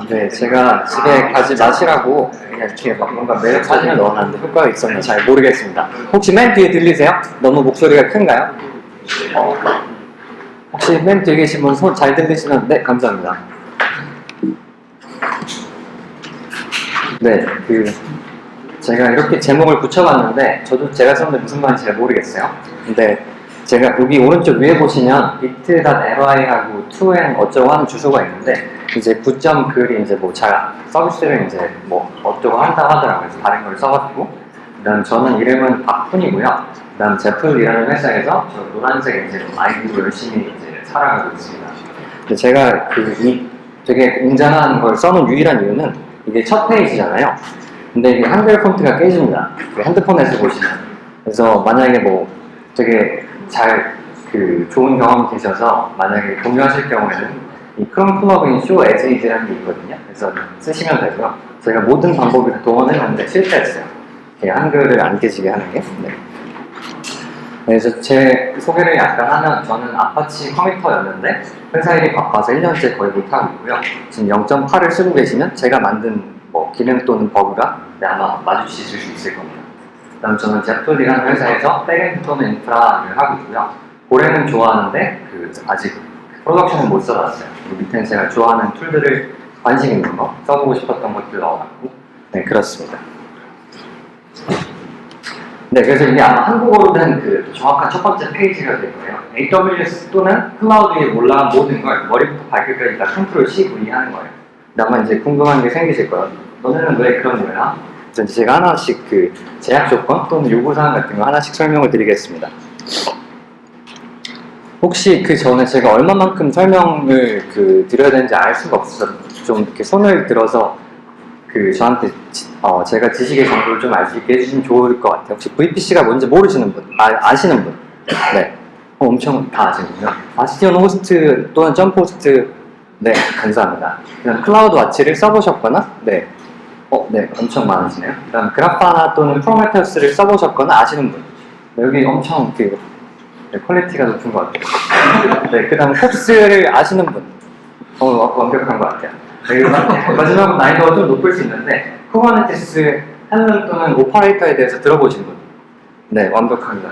네, 제가 집에 가지 마시라고 그냥 이렇게 막 뭔가 매력 사진을 넣어놨는데 효과가 있었나 잘 모르겠습니다. 혹시 맨 뒤에 들리세요? 너무 목소리가 큰가요? 혹시 맨 뒤에 계신 분 손 잘 들리시면 네, 감사합니다. 네, 제가 이렇게 제목을 붙여봤는데 저도 제가 썼는데 무슨 말인지 잘 모르겠어요. 근데 제가 여기 오른쪽 위에 보시면 bit.ly하고 toand 어쩌고 하는 주소가 있는데 이제 9점 글이 이제 뭐 잘 서비스를 이제 뭐 어쩌고 한다고 하더라고요. 그래서 다른 걸 써가지고 그다음 저는 이름은 박훈이고요. 그다음 제플이라는 회사에서 저 노란색 이제 아이디로 열심히 이제 살아가고 있습니다. 근데 제가 이 되게 웅장한 걸 써놓은 유일한 이유는 이게 첫 페이지잖아요. 근데 이게 한글 폰트가 깨집니다. 핸드폰에서 보시면. 그래서 만약에 뭐 되게 좋은 경험이 되셔서 만약에 공유하실 경우에는 이 크롬 플러그인 show as is라는 게 있거든요. 그래서 쓰시면 되고요. 제가 모든 방법을 다 동원했는데 실패했어요. 한글을 안 깨지게 하는 게. 네. 그래서 제 소개를 약간 하면 저는 아파치 커미터였는데 회사 일이 바빠서 1년째 거의 못하고 있고요. 지금 0.8을 쓰고 계시면 제가 만든 뭐 기능 또는 버그가 아마 마주치실 수 있을 겁니다. 그다음 저는 제플이라는 회사에서 백엔드 또는 인프라를 하고 있고요. 고래는 좋아하는데 아직 프로덕션은 못 써봤어요. 밑에는 제가 좋아하는 툴들을 관심 있는 거 써보고 싶었던 것들 넣어놨고 네 그렇습니다. 네 그래서 이게 아마 한국어로 된 정확한 첫 번째 페이지가 될 거예요. AWS 또는 클라우드 위에 올라간 모든 걸 머리부터 발끝까지 다 컨트롤 C, V 하는 거예요. 아마 이제 궁금한 게 생기실 거예요. 너네는 왜 그런 거야? 그래서 제가 하나씩 제약 조건 또는 요구사항 같은 거 하나씩 설명을 드리겠습니다. 혹시 전에 제가 얼마만큼 설명을 드려야 되는지 알 수가 없어서 좀 이렇게 손을 들어서 저한테 제가 지식의 정도를 좀 알 수 있게 해주시면 좋을 것 같아요. 혹시 VPC가 뭔지 모르시는 분? 아시는 분? 네. 엄청 다 아시는군요. 바스티온 호스트 또는 점프 호스트 네, 감사합니다. 그다음 클라우드 와치를 써보셨거나 네. 네, 엄청 많으시네요. 그다음 그라파나 또는 프로메테우스를 써보셨거나 아시는 분. 네, 여기 엄청 네, 퀄리티가 높은 것 같아요. 네, 그다음 콥스를 아시는 분. 완벽한 것 같아요. 네, 마지막으로 난이도가 좀 높을 수 있는데 쿠버네티스 handler 또는 오퍼레이터에 대해서 들어보신 분. 네, 완벽합니다.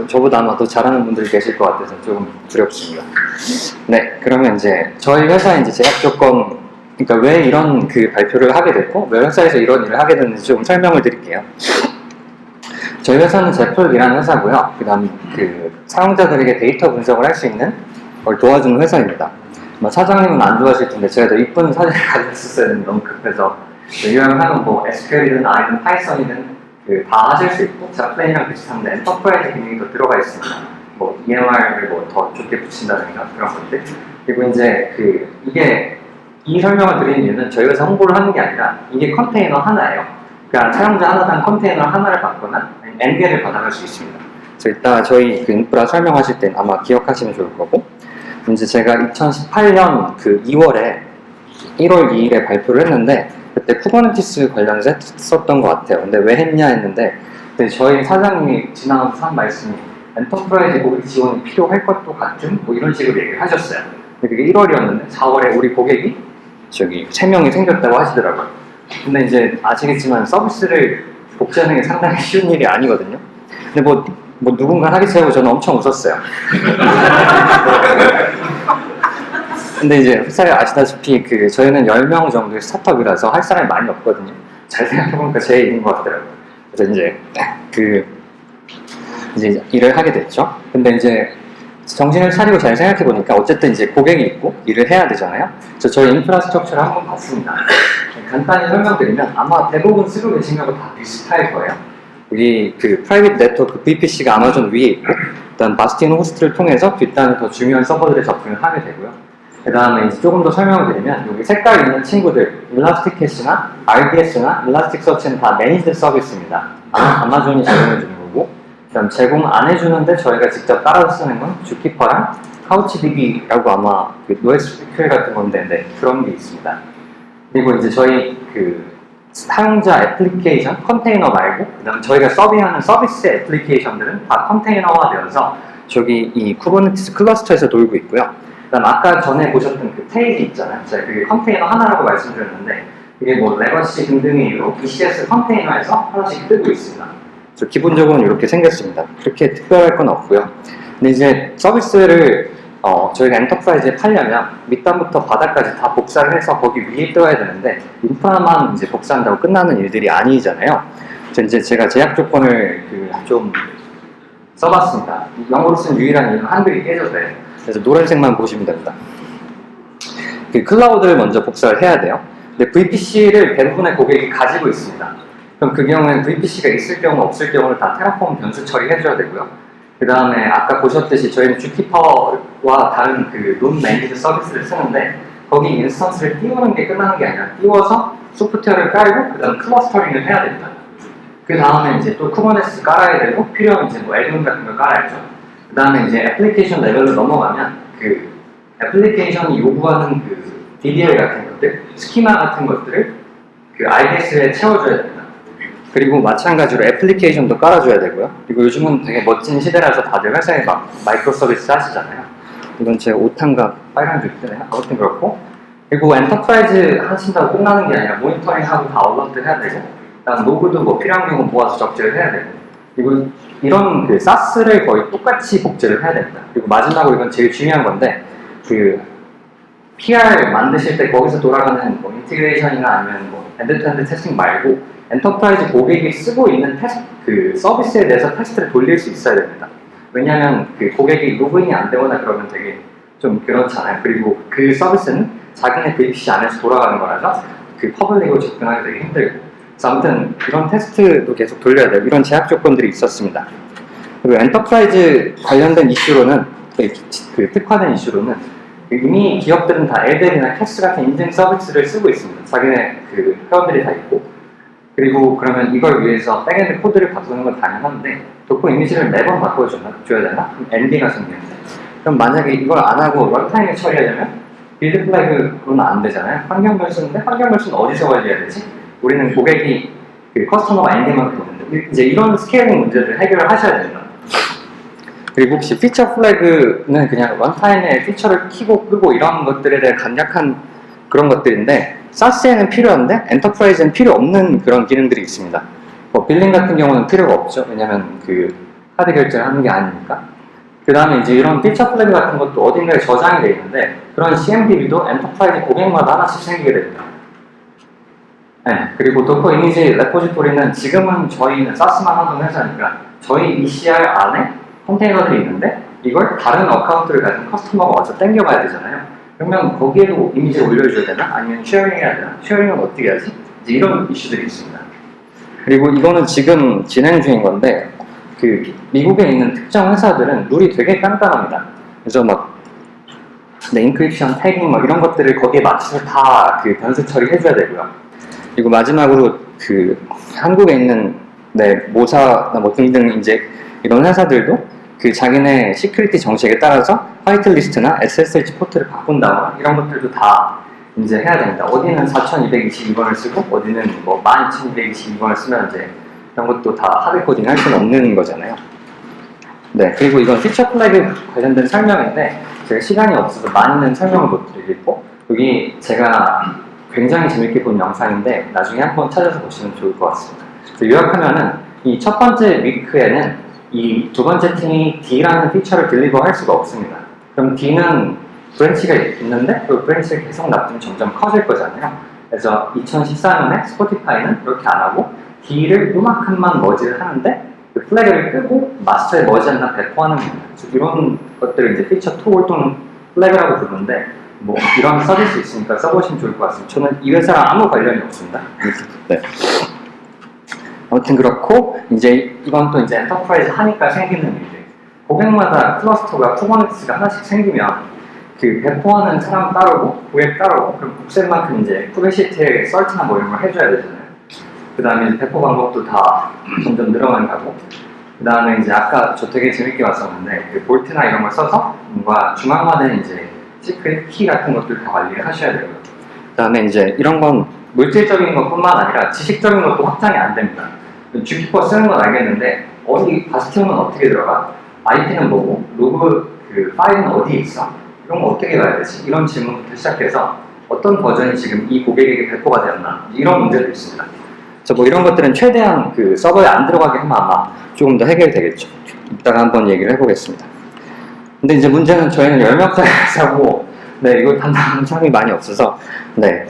저보다 아마 더 잘하는 분들이 계실 것 같아서 조금 두렵습니다. 네, 그러면 이제 저희 회사의 이제 제약 조건, 그러니까 왜 이런 발표를 하게 됐고, 왜 회사에서 이런 일을 하게 됐는지 좀 설명을 드릴게요. 저희 회사는 제플이라는 회사고요. 그다음 사용자들에게 데이터 분석을 할 수 있는 걸 도와주는 회사입니다. 사장님은 안 좋아하실 텐데 제가 더 이쁜 사진을 가졌었어야 했는데 너무 급해서 요약을 하면 뭐 SQL이든 R이든 파이썬이든 다 하실 수 있고 제플이랑 비슷한데 엔터프라이즈 기능이 더 들어가 있습니다. 뭐 EMR을 뭐 더 좋게 붙인다든가 그런 것들. 그리고 이제 이 설명을 드리는 이유는 저희 회사 홍보를 하는 게 아니라 이게 컨테이너 하나예요. 그러니까 사용자 하나당 컨테이너 하나를 받거나 N개를 받아갈 수 있습니다. 그래서 이따가 저희 인프라 설명하실 때 아마 기억하시면 좋을 거고 이제 제가 2018년 2월에 1월 2일에 발표를 했는데 그때 쿠버네티스 관련해서 했었던 것 같아요. 근데 왜 했냐 했는데 저희 사장님이 지나가면서 한 말씀이 엔터프라이즈 고객 지원이 필요할 것도 같은 뭐 이런 식으로 얘기를 하셨어요. 근데 그게 1월이었는데 4월에 우리 고객이 3명이 생겼다고 하시더라고요. 근데 이제 아시겠지만 서비스를 복제하는 게 상당히 쉬운 일이 아니거든요. 근데 뭐 누군가 하겠어요. 저는 엄청 웃었어요. 근데 이제 회사에 아시다시피 저희는 10명 정도의 스타트업이라서 할 사람이 많이 없거든요. 잘 생각해보니까 제 일인 것 같더라고요. 그래서 이제 일을 하게 됐죠. 근데 이제 정신을 차리고 잘 생각해보니까 어쨌든 이제 고객이 있고 일을 해야 되잖아요. 그래서 저희 인프라스트럭처를 한번 봤습니다. 간단히 설명드리면 아마 대부분 쓰고 계신 거하고 다 비슷할 거예요. 여기 프라이빗 네트워크 VPC가 아마존 위에 있고 일단 바스티온 호스트를 통해서 뒷단에 더 중요한 서버들에 접근을 하게 되고요. 그 다음에 이제 조금 더 설명을 드리면 여기 색깔 있는 친구들 일라스틱 캐시나 RDS나 일라스틱 서치는 다 매니지드 서비스입니다. 아마존이 제공해주는 거고 그 다음 제공 안 해주는데 저희가 직접 따라서 쓰는 건 주키퍼랑 카우치DB라고 아마 NoSQL 같은 건데 네, 그런 게 있습니다. 그리고 이제 저희 사용자 애플리케이션 컨테이너 말고 그다음 저희가 서빙하는 서비스 애플리케이션들은 다 컨테이너화 되어서 저기 이 쿠버네티스 클러스터에서 돌고 있고요. 그다음 아까 전에 보셨던 그 테이지 있잖아요. 제가 그게 컨테이너 하나라고 말씀드렸는데 이게 뭐 레거시 등등의 이유로 ECS 컨테이너에서 하나씩 뜨고 있습니다. 그래서 기본적으로는 이렇게 생겼습니다. 그렇게 특별할 건 없고요. 근데 이제 서비스를 저희가 엔터프라이즈에 팔려면 밑단부터 바닥까지 다 복사를 해서 거기 위에 떠야 되는데 인프라만 이제 복사한다고 끝나는 일들이 아니잖아요. 그래서 이제 제가 제약 조건을 좀 써봤습니다. 영어로 쓴 유일한 이유는 한글이 깨져서 해요. 그래서 노란색만 보시면 됩니다. 그 클라우드를 먼저 복사를 해야 돼요. 근데 VPC를 대부분의 고객이 가지고 있습니다. 그럼 그 경우에는 VPC가 있을 경우 없을 경우를 다 테라폼 변수 처리해줘야 되고요. 그 다음에 아까 보셨듯이 저희는 주키퍼와 다른 그 논 매니드 서비스를 쓰는데 거기 인스턴스를 띄우는 게 끝나는 게 아니라 띄워서 소프트웨어를 깔고 그 다음 클러스터링을 해야 됩니다. 그 다음에 이제 또 쿠버네티스 깔아야 되고 필요하면 이제 뭐 애드문 같은 걸 깔아야죠. 그 다음에 이제 애플리케이션 레벨로 넘어가면 그 애플리케이션이 요구하는 그 DDL 같은 것들, 스키마 같은 것들을 그 IDS에 채워줘야 됩니다. 그리고 마찬가지로 애플리케이션도 깔아줘야 되고요. 그리고 요즘은 되게 멋진 시대라서 다들 회사에 막 마이크로 서비스 하시잖아요. 이건 제 오탄과 빨간줄 뜨네요. 아무튼 그렇고. 그리고 엔터프라이즈 하신다고 끝나는 게 아니라 모니터링하고 다 업로드 해야 되고, 그다음 로그도 뭐 필요한 경우 모아서 적재를 해야 되고, 그리고 이런 그 사스를 거의 똑같이 복제를 해야 됩니다. 그리고 마지막으로 이건 제일 중요한 건데, 그 PR 만드실 때 거기서 돌아가는 뭐 인티그레이션이나 아니면 뭐 엔드-투-엔드 테스팅 말고 엔터프라이즈 고객이 쓰고 있는 그 서비스에 대해서 테스트를 돌릴 수 있어야 됩니다. 왜냐하면 그 고객이 로그인이 안 되거나 그러면 되게 좀 그렇잖아요. 그리고 그 서비스는 자기네 VPC 안에서 돌아가는 거라서 그 퍼블릭으로 접근하기 되게 힘들고. 그래서 아무튼 이런 테스트도 계속 돌려야 돼요. 이런 제약 조건들이 있었습니다. 그리고 엔터프라이즈 관련된 이슈로는 그 특화된 이슈로는 이미 기업들은 다 LDL이나 캐스 같은 인증 서비스를 쓰고 있습니다. 자기네 그 회원들이 다 있고. 그리고 그러면 이걸 위해서 백엔드 코드를 바꾸는 건 당연한데 도커 이미지를 매번 바꿔줘야 되나? 그럼 ND가 생기는데 그럼 만약에 이걸 안 하고 런타임에 처리하려면 빌드 플래그로는 안 되잖아요. 환경 변수인데 환경 변수는 어디서 관리해야 되지? 우리는 고객이 그 커스터머가 ND만 보는데 이제 이런 스케일링 문제를 해결을 하셔야 됩니다. 그리고 혹시 피처 플래그는 그냥 런타임에 피처를 키고 끄고 이런 것들에 대한 간략한 그런 것들인데 사스에는 필요한데 엔터프라이즈는 필요 없는 그런 기능들이 있습니다. 뭐 빌링 같은 경우는 필요가 없죠. 왜냐면 그 카드 결제를 하는 게 아니니까. 그 다음에 이제 이런 피처 플래그 같은 것도 어딘가에 저장이 되어 있는데 그런 CMDB도 엔터프라이즈 고객마다 하나씩 생기게 됩니다. 네, 그리고 도커 이미지 레포지토리는 지금은 저희는 사스만 하던 회사니까 저희 ECR 안에 컨테이너들이 있는데 이걸 다른 어카운트를 가진 커스터머가 와서 땡겨가야 되잖아요. 그러면 거기에도 이미지를 올려줘야 되나? 아니면 쉐어링해야 되나? 쉐어링은 어떻게 하지? 이제 이런 이슈들이 있습니다. 그리고 이거는 지금 진행 중인 건데 그 미국에 있는 특정 회사들은 룰이 되게 깐깐합니다. 그래서 막 인크립션, 태깅 뭐 이런 것들을 거기에 맞춰서 다 그 변수 처리해줘야 되고요. 그리고 마지막으로 그 한국에 있는 모사나 뭐 등등 이제 이런 회사들도 그 자기네 시큐리티 정책에 따라서 화이트리스트나 SSH 포트를 바꾼다거나 이런 것들도 다 이제 해야 됩니다. 어디는 4222번을 쓰고 어디는 뭐 12222번을 쓰면 이제 이런 것도 다 하드 코딩 할 수는 없는 거잖아요. 네, 그리고 이건 피처 플래그 관련된 설명인데 제가 시간이 없어서 많이는 설명을 못 드리겠고 여기 제가 굉장히 재밌게 본 영상인데 나중에 한번 찾아서 보시면 좋을 것 같습니다. 요약하면은 이 첫 번째 위크에는 이 두 번째 팀이 D라는 피처를 딜리버 할 수가 없습니다. 그럼 D는 브랜치가 있는데 그 브랜치를 계속 놔두면 점점 커질 거잖아요. 그래서 2014년에 스포티파이는 그렇게 안 하고 D를 요만큼만 머지를 하는데 그 플래그를 끄고 마스터에 머지않나 배포하는 겁니다. 이런 것들을 이제 피처 툴 또는 플래그라고 부르는데 뭐 이런 서비스 있으니까 써보시면 좋을 것 같습니다. 저는 이 회사랑 아무 관련이 없습니다. 네. 아무튼 그렇고 이제 이건 또 이제 엔터프라이즈 하니까 생기는 일들. 고객마다 클러스터가 쿠버네티스가 하나씩 생기면 그 배포하는 사람 따르고 고객 따르고 그럼 국세만큼 이제 쿠베시티에 설치나 뭐 이런 걸 해줘야 되잖아요. 그 다음에 배포 방법도 다 점점 늘어만 가고 그 다음에 이제 아까 저 되게 재밌게 봤었는데 그 볼트나 이런 걸 써서 뭔가 중앙화된 이제 시크릿 키 같은 것들 다 관리를 하셔야 되고요. 그 다음에 이제 이런 건 물질적인 것뿐만 아니라 지식적인 것도 확장이 안 됩니다. 주키퍼 쓰는 건 알겠는데 어디 바스티온은 어떻게 들어가? IP는 뭐고? 로그 그 파일은 어디에 있어? 그럼 어떻게 가야 되지? 이런 질문부터 시작해서 어떤 버전이 지금 이 고객에게 배포가 되었나? 이런 문제도 있습니다. 그래서 뭐 이런 것들은 최대한 그 서버에 안 들어가게 하면 아마 조금 더 해결되겠죠. 이따가 한번 얘기를 해보겠습니다. 근데 이제 문제는 저희는 10명짜리 회사고, 네, 이거 담당하는 사람이 많이 없어서, 네.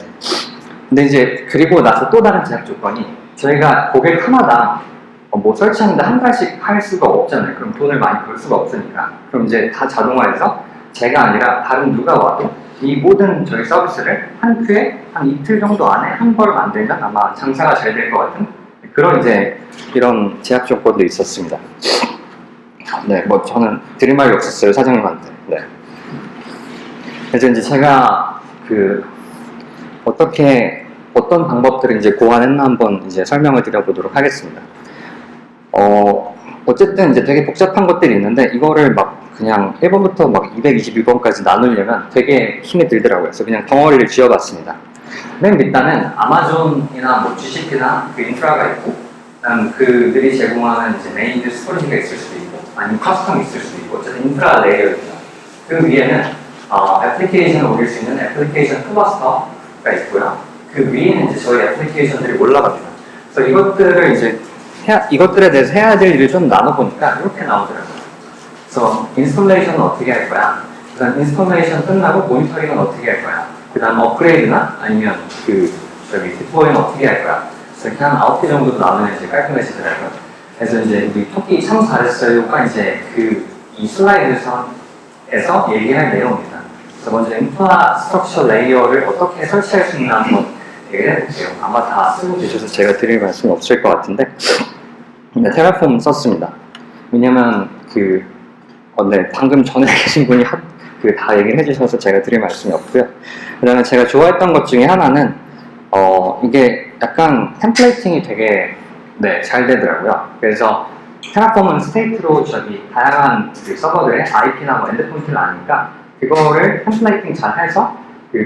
근데 이제 그리고 나서 또 다른 제약 조건이 저희가 고객 하나당 뭐 설치하는데 한 달씩 할 수가 없잖아요. 그럼 돈을 많이 벌 수가 없으니까. 그럼 이제 다 자동화해서 제가 아니라 다른 누가 와도 이 모든 저희 서비스를 한 큐에 한 이틀 정도 안에 한 벌 만들면 아마 장사가 잘 될 것 같은 그런 이제 이런 제약 조건도 있었습니다. 네, 뭐 저는 드릴 말이 없었어요, 사장님한테. 네. 그래서 이제 제가 그 어떤 방법들을 이제 고안했나 한번 이제 설명을 드려보도록 하겠습니다. 어쨌든 이제 되게 복잡한 것들이 있는데 이거를 막 그냥 1번부터 막 222번까지 나누려면 되게 힘이 들더라고요. 그래서 그냥 덩어리를 지어봤습니다. 맨 밑단은 아마존이나 뭐 GCP나 그 인프라가 있고, 그들이 제공하는 이제 메인 스토리지가 있을 수도 있고, 아니면 커스텀이 있을 수도 있고, 어쨌든 인프라 레이어입니다. 그 위에는 애플리케이션을 올릴 수 있는 애플리케이션 클러스터가 있고요. 그 위에는 이제 저희 애플리케이션들이 올라갑니다. 그래서 이것들에 대해서 해야 될 일을 좀 나눠보니까 이렇게 나오더라고요. 그래서 인스톨레이션은 어떻게 할 거야? 그다음 인스톨레이션 끝나고 모니터링은 어떻게 할 거야? 그다음 업그레이드나 아니면 디플로이는 어떻게 할 거야? 그래서 이렇게 한 9개 정도 나누면 이제 깔끔해지더라고요. 그래서 이제 우리 토끼 참 잘했어요가 이제 이 슬라이드에서 얘기할 내용입니다. 그래서 먼저 인프라스트럭처 레이어를 어떻게 설치할 수 있나 한번 얘기를 해볼게요. 아마 다 쓰고 계셔서 제가 드릴 말씀이 없을 것 같은데, 네, 테라폼 썼습니다. 왜냐면 네, 방금 전에 계신 분이 다 얘기를 해주셔서 제가 드릴 말씀이 없고요. 그 다음에 제가 좋아했던 것 중에 하나는 이게 약간 템플레이팅이 되게 잘 되더라고요. 그래서 테라폼은 스테이트로 다양한 서버들의 IP나 뭐 엔드포인트를 아니까 그거를 템플레이팅 잘 해서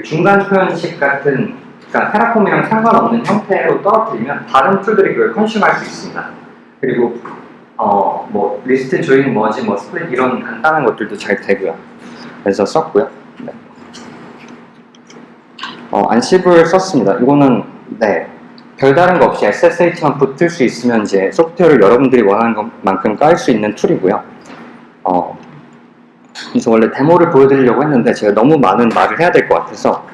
중간 표현식 같은, 그러니까 테라폼이랑 상관없는 형태로 떨어뜨리면 다른 툴들이 그걸 컨슘할 수 있습니다. 그리고 뭐 리스트 조인 머지 뭐 스플릿 이런 간단한 것들도 잘 되고요. 그래서 썼고요. 네. 안시블 썼습니다. 이거는 별다른 거 없이 SSH만 붙을 수 있으면 이제 소프트웨어를 여러분들이 원하는 것만큼 깔 수 있는 툴이고요. 그래서 원래 데모를 보여드리려고 했는데 제가 너무 많은 말을 해야 될 것 같아서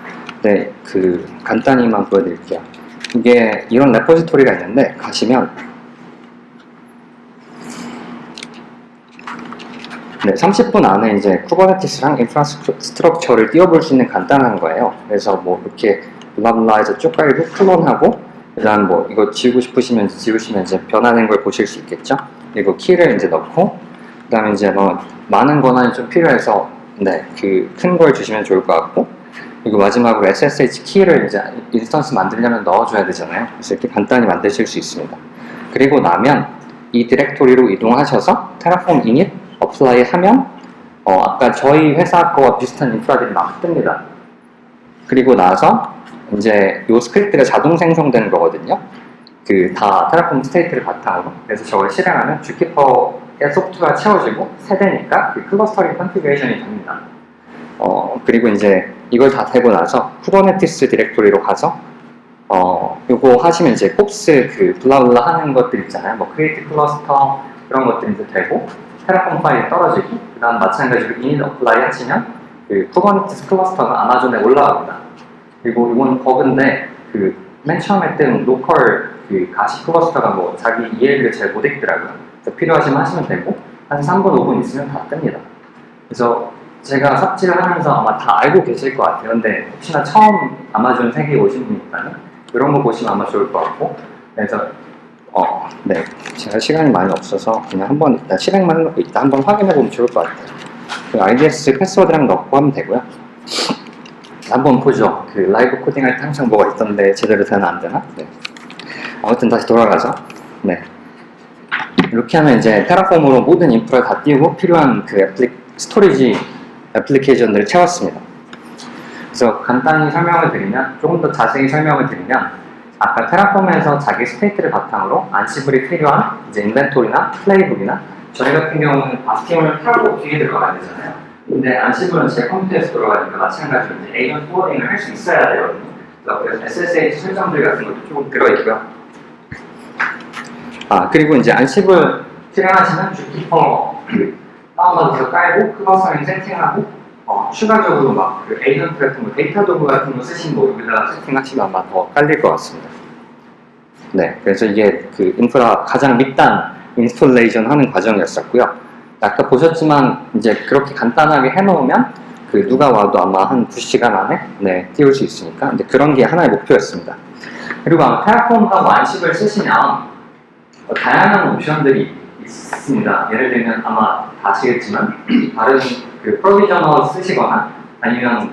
간단히만 보여드릴게요. 이게 이런 레포지토리가 있는데 가시면 30분 안에 이제 쿠버네티스랑 인프라스트럭처를 띄워볼 수 있는 간단한 거예요. 그래서 뭐 이렇게 블라블라해서 쭉 깔고 클론하고, 그 다음 뭐 이거 지우고 싶으시면 지우시면 이제 변하는 걸 보실 수 있겠죠. 그리고 키를 이제 넣고, 그 다음에 이제 뭐 많은 권한이 좀 필요해서 큰 걸 주시면 좋을 것 같고, 그리고 마지막으로 SSH 키를 이제 인스턴스 만들려면 넣어줘야 되잖아요. 그래서 이렇게 간단히 만드실 수 있습니다. 그리고 나면 이 디렉토리로 이동하셔서 테라폼 init 어플라이 하면 아까 저희 회사 거와 비슷한 인프라들이 막 뜹니다. 그리고 나서 이제 이 스크립트가 자동 생성되는 거거든요. 다 테라폼 스테이트를 바탕으로. 그래서 저걸 실행하면 주키퍼의 소프트가 채워지고 세대니까 클러스터링 컨피그레이션이 됩니다. 그리고 이제 이걸 다 되고 나서 쿠버네티스 디렉토리로 가서 요거 하시면 이제 콥스 블라블라 하는 것들 있잖아요. 뭐 크리에이트 클러스터 그런 것들이 이제 되고, 테라폼 파일이 떨어지고, 그 다음 마찬가지로 init apply 하시면 쿠버네티스 클러스터가 아마존에 올라갑니다. 그리고 이건 버그인데 맨 처음에 뜬 로컬 가시 클러스터가 뭐 자기 EL을 잘 못 읽더라고요. 그래서 필요하시면 하시면 되고, 한 3분 5분 있으면 다 뜹니다. 그래서 제가 삽질을 하면서 아마 다 알고 계실 것 같아요. 근데 혹시나 처음 아마존 세계에 오신 분이 있다면 이런 거 보시면 아마 좋을 것 같고, 그래서 제가 시간이 많이 없어서 그냥 한번 일단 실행만 해놓고 이따 한번 확인해 보면 좋을 것 같아요. IDS 패스워드랑 넣고 하면 되고요. 한번 보죠. 라이브 코딩 할 때 항상 뭐가 있던데 제대로 되나 안 되나? 아무튼 다시 돌아가서 이렇게 하면 이제 테라폼으로 모든 인프라 다 띄우고 필요한 스토리지 애플리케이션들을 채웠습니다. 그래서 간단히 설명을 드리면, 조금 더 자세히 설명을 드리면, 아까 테라폼에서 자기 스테이트를 바탕으로 안시블이 필요한 이제 인벤토리나 플레이북이나, 저희 같은 경우는 바스티온을 타고 뒤에 들어가야 되잖아요. 근데 안시블은 제 컴퓨터에서 돌아가니까 마찬가지로 이제 에이전트 포워딩을 할 수 있어야 되거든요. 그래서 SSH 설정들 같은 것도 조금 들어있고요. 그리고 이제 안시블 실행하시면 주키퍼 다운받아서 깔고 크버서링 세팅하고 추가적으로 막 그 에이전트 같은 거, 데이터 도구 같은 거 쓰신 거 여기다가 세팅하시면 아마 더 깔릴 것 같습니다. 네, 그래서 이게 그 인프라 가장 밑단 인스톨레이션 하는 과정이었었고요. 아까 보셨지만 이제 그렇게 간단하게 해놓으면 그 누가 와도 아마 한 2시간 안에 띄울 수 있으니까 근데 그런 게 하나의 목표였습니다. 그리고 아마 테라폼하고 안식을 쓰시면 다양한 옵션들이 있습니다. 예를 들면 아마 다 아시겠지만 다른 그 프로비저널 쓰시거나 아니면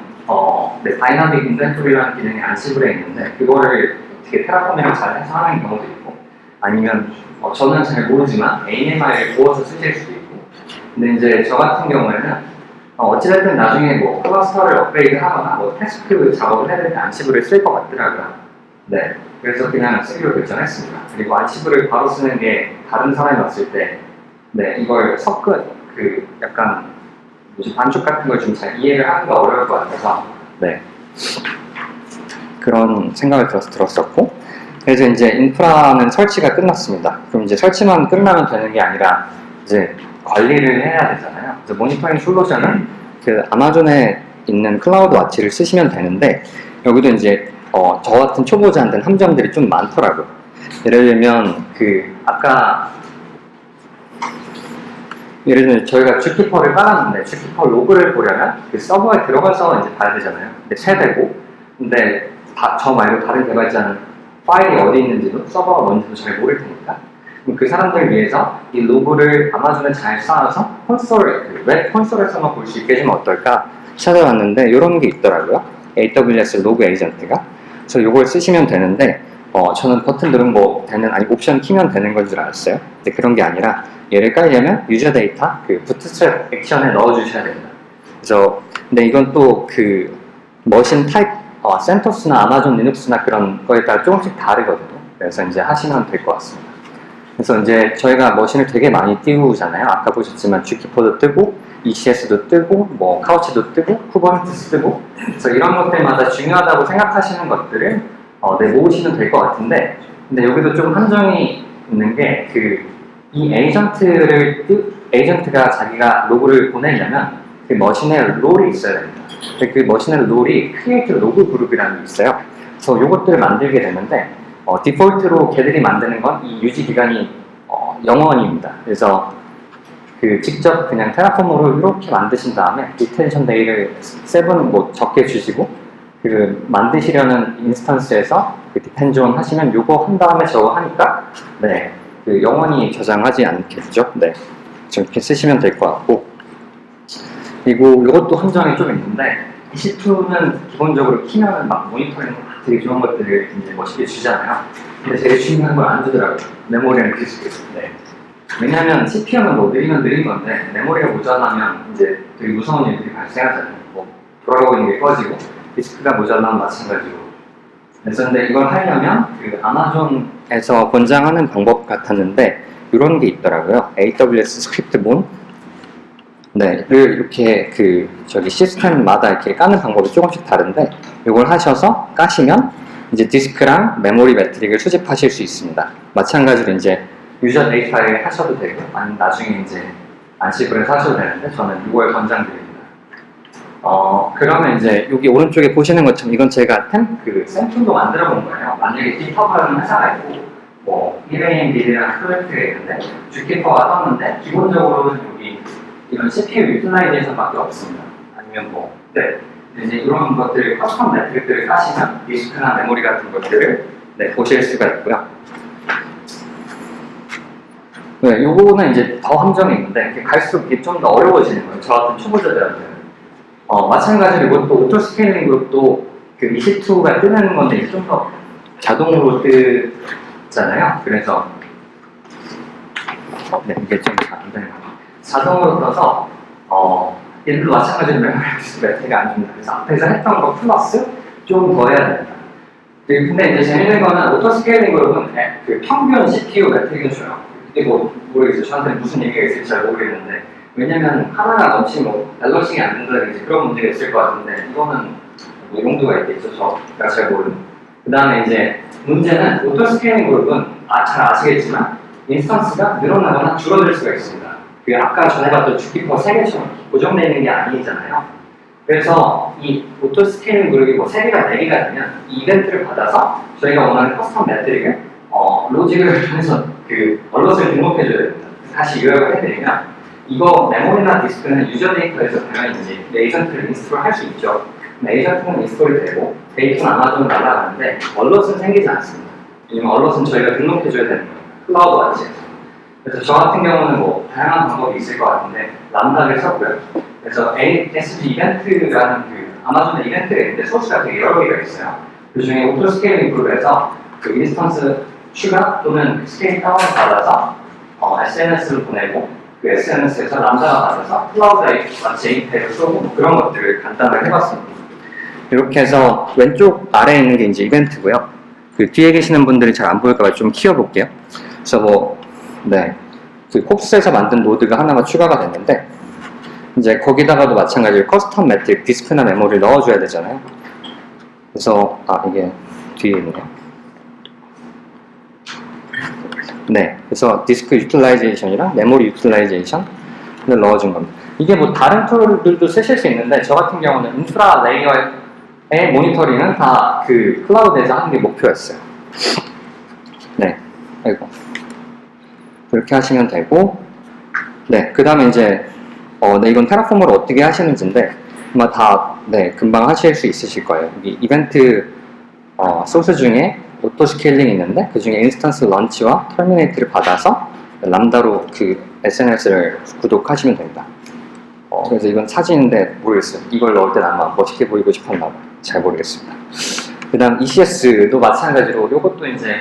다이나믹 인벤토리라는 기능이 안시블에 있는데 그거를 어떻게 테라폼이랑 잘 해서 하는 경우도 있고 아니면 저는 잘 모르지만 AMI를 구워서 쓰실 수도 있고 근데 이제 저 같은 경우에는 어찌됐든 나중에 뭐 클러스터를 업그레이드 하거나 뭐 태스크 작업을 해야 될 때 안시블을 쓸 것 같더라고요. 네, 그래서 그냥 쓰기로 결정했습니다. 그리고 안시블을 바로 쓰는 게 다른 사람이 왔을 때 이걸 그 약간 반죽 같은 걸 좀 잘 이해를 하는 게 어려울 것 같아서 그런 생각을 들었었고 그래서 이제 인프라는 설치가 끝났습니다. 그럼 이제 설치만 끝나면 되는 게 아니라 이제 관리를 해야 되잖아요. 그래서 모니터링 솔루션은 그 아마존에 있는 클라우드 와치를 쓰시면 되는데 여기도 이제 저 같은 초보자한테는 함정들이 좀 많더라고요. 예를 들면 예를 들면 저희가 주키퍼를 깔았는데 주키퍼 로그를 보려면 그 서버에 들어가서 이제 봐야 되잖아요. 근데 세대고 근데 저 말고 다른 개발자는 파일이 어디 있는지도 서버가 뭔지도 잘 모를 테니까 그 사람들을 위해서 이 로그를 아마존에 잘 쌓아서 웹 콘솔에서만 볼 수 있게 해주면 어떨까 찾아봤는데 이런 게 있더라고요. AWS 로그 에이전트가. 그래서 이걸 쓰시면 되는데 저는 버튼 누르면 옵션 키면 되는 건 줄 알았어요. 근데 그런 게 아니라 얘를 깔려면 유저 데이터 그 부트스트랩 액션에 넣어주셔야 됩니다. 그래서 근데 이건 또 그 머신 타입 센토스나 아마존 리눅스나 그런 거에 따라 조금씩 다르거든요. 그래서 이제 하시면 될 것 같습니다. 그래서 이제 저희가 머신을 되게 많이 띄우잖아요. 아까 보셨지만 주키퍼도 뜨고 ECS도 뜨고 뭐 카우치도 뜨고 쿠버네티스 뜨고 그래서 이런 것들마다 중요하다고 생각하시는 것들을 모으시면 될 것 같은데 근데 여기도 좀 한정이 있는 게 이 에이전트가 자기가 로그를 보내려면 그 머신에 롤이 있어야 됩니다. 그 머신의 롤이 크리에이트 로그 그룹이라는 게 있어요. 그래서 이것들을 만들게 되는데 디폴트로 걔들이 만드는 건 이 유지 기간이 0원입니다. 그래서 직접 그냥 테라폼으로 이렇게 만드신 다음에 리텐션 데이를 7 뭐 적게 주시고 만드시려는 인스턴스에서 디펜존 하시면 요거 한 다음에 저거 하니까 영원히 저장하지 않게 되죠. 이렇게 쓰시면 될 것 같고 그리고 이것도 함정이 좀 있는데 EC2는 기본적으로 키면은 막 모니터링 되게 좋은 것들을 이제 멋있게 주잖아요. 근데 제일 중요한 걸 안 주더라고요. 메모리랑 디스크. 왜냐하면 CPU는 뭐 느리면 느린 건데 메모리가 모자라면 이제 되게 무서운 일들이 발생하잖아요. 뭐 돌아가고 있는 게 꺼지고 디스크가 모자라면 마찬가지로. 그래서 근데 이걸 하려면 아마존에서 권장하는 방법 같았는데 이런 게 있더라고요. AWS 스크립트본 이렇게 시스템마다 이렇게 까는 방법이 조금씩 다른데 이걸 하셔서 까시면 이제 디스크랑 메모리 매트릭을 수집하실 수 있습니다. 마찬가지로 이제 유저 데이터에 하셔도 되고 아니면 나중에 이제 안시블에서 하셔도 되는데 저는 이걸 권장드립니다. 그러면 이제 여기 오른쪽에 보시는 것처럼 이건 제가 샘플도 만들어 본 거예요. 만약에 깃허브라는 회사가 있고 뭐 1AMD라는 프로젝트가 있는데 주키퍼가 떴는데 기본적으로는 여기 이런 CPU 유틸라이제이션밖에 없습니다. 아니면 이제 이런 것들을 커스텀 매트릭들을 까시면 디스크나 메모리 같은 것들을 보실 수가 있고요. 요거는 이제 더 함정이 있는데 이렇게 갈수록 이게 좀 더 어려워지는 거예요. 저 같은 초보자들한테는. 마찬가지로 이것도 오토 스케일링 그룹도 EC2가 뜨는 건데 좀 더 자동으로 뜨잖아요. 그래서 이게 좀 잘 안 되는 거예요. 자동으로 떠서 얘들도 마찬가지로 메모리 매트릭이 안 줍니다. 그래서 앞에서 했던 거 플러스 좀 더 해야 됩니다. 근데 이제 재밌는 거는 오토 스케일링 그룹은 평균 CPU 매트릭을 줘요. 이게 모르겠어요. 저한테 무슨 얘기가 있을지 잘 모르겠는데 왜냐면 하나가 넘치면 뭐 밸런싱이 안 된다든지 그런 문제가 있을 것 같은데 이거는 뭐 용도가 있겠죠. 제가 잘 모르는. 그 다음에 이제 문제는 오토 스케일링 그룹은 잘 아시겠지만 인스턴스가 늘어나거나 줄어들 수가 있습니다. 그 아까 전에 봤던 주기퍼 3개처럼 고정되어 있는 게 아니잖아요. 그래서 이 오토 스케일링 그룹이 뭐 3개가 4개가 되면 이 이벤트를 받아서 저희가 원하는 커스텀 매트릭을 로직을 통해서 그 얼럿을 등록해줘야 됩니다. 다시 요약을 해드리면 이거 메모리나 디스크는 유저 데이터에서 당연히 이제 에이전트를 인스톨 할 수 있죠. 에이전트는 인스톨이 되고 데이터는 아마존으로 날아가는데 얼럿은 생기지 않습니다. 왜냐면 얼럿은 저희가 등록해줘야 되는 거예요. 클라우드 와치에서. 그래서 저 같은 경우는 뭐 다양한 방법이 있을 것 같은데 람다를 썼고요. 그래서 ASG 이벤트라는 그 아마존의 이벤트가 있는데 소스가 되게 여러 개가 있어요. 그 중에 오토 스케일링 그룹에서 그 인스턴스 추가 또는 스케일 다운을 받아서 SNS를 보내고 그 SNS에서 람다가 받아서 클라우드 JPEG을 쏘고 그런 것들을 간단하게 해봤습니다. 이렇게 해서 왼쪽 아래에 있는 게 이제 이벤트고요. 그 뒤에 계시는 분들이 잘 안 보일까봐 좀 키워볼게요. 그래서 그 홉스에서 만든 노드가 하나가 추가가 됐는데 이제 거기다가도 마찬가지로 커스텀 매트릭 디스크나 메모리를 넣어줘야 되잖아요. 그래서 이게 뒤에 있네요. 그래서 디스크 유틸라이제이션이랑 메모리 유틸라이제이션을 넣어준 겁니다. 이게 뭐 다른 툴들도 쓰실 수 있는데 저 같은 경우는 인프라 레이어의 모니터링은 다 그 클라우드에서 하는 게 목표였어요. 그렇게 하시면 되고 그 다음에 이제 이건 테라폼으로 어떻게 하시는지인데 아마 다 금방 하실 수 있으실 거예요. 여기 이벤트 소스 중에 오토 스케일링이 있는데 그 중에 인스턴스 런치와 터미네이트를 받아서 람다로 그 SNS를 구독하시면 됩니다. 그래서 이건 사진인데 모르겠어요. 이걸 넣을 땐 아마 멋있게 보이고 싶었나 봐요. 잘 모르겠습니다. 그 다음 ECS도 마찬가지로 이것도 이제